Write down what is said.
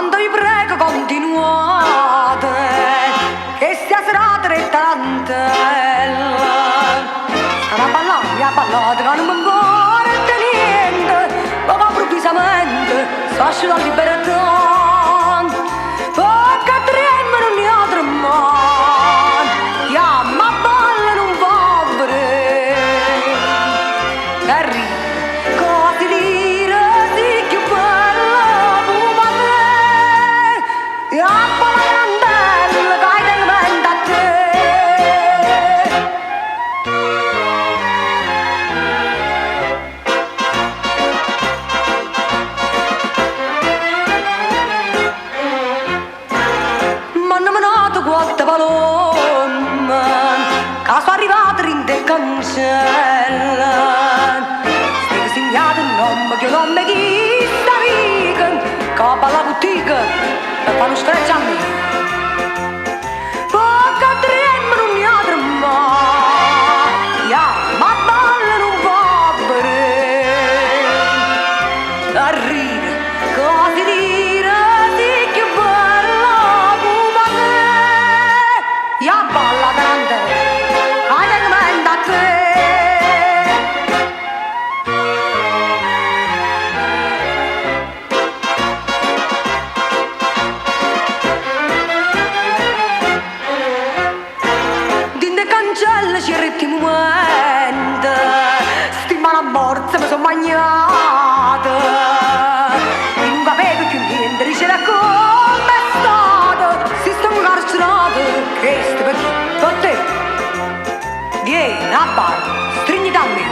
Quando vi prego continuate, che stia serata è tarantella. Stava a ballare, a ballare, che non mi importa niente, ma va improvvisamente, lascio la libertà. Perché tremano non ne ha tremare, ya ma balla non va bene. Arriva, così dire, sì che bella, pupa te, ya balla candela, che hai del vento a te. Quante palome che sono arrivate in te cancella, stai segnato il nome che non mi chi sta mica, che va alla bottega e fanno streccia a me. Perché tremano non ne ha tremare, ya ma balla non va bene. Arriva, così dire, sì che bella, pupa te, ya balla grande, hai del vento a te. Dinte cancella c'è il momento, stimano a morte mi sono magnata, e non capevo più niente, diceva come è stato, si sta incarcerato, che sta per te, vieni a bar, stringiti a me.